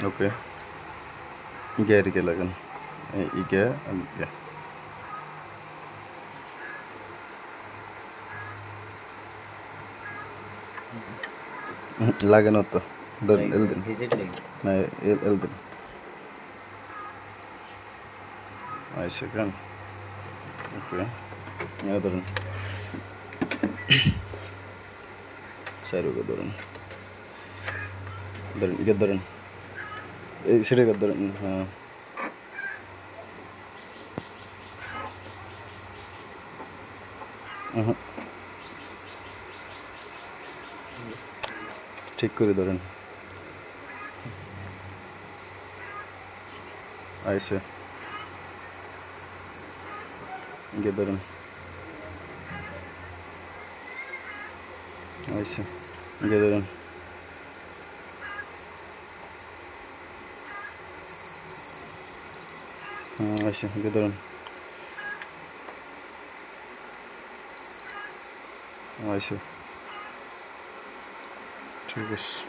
ওকে, ইকে আর ইকে লাগান, ইকে আর ইকে। লাগে না তো, ধরেন এল দিন, না এল এল দিন, আইসে কেন, ওকে, ধরেন চারুকে ধরেন, ধরেন ইকে ধরেন, এই সেটাকে ধরেন, হ্যাঁ ঠিক করে ধরেন, আইসে ইকে ধরেন, আইসে ইকে ধরেন, আইসে ইকে ধরেন, আইসে, ঠিক আছে।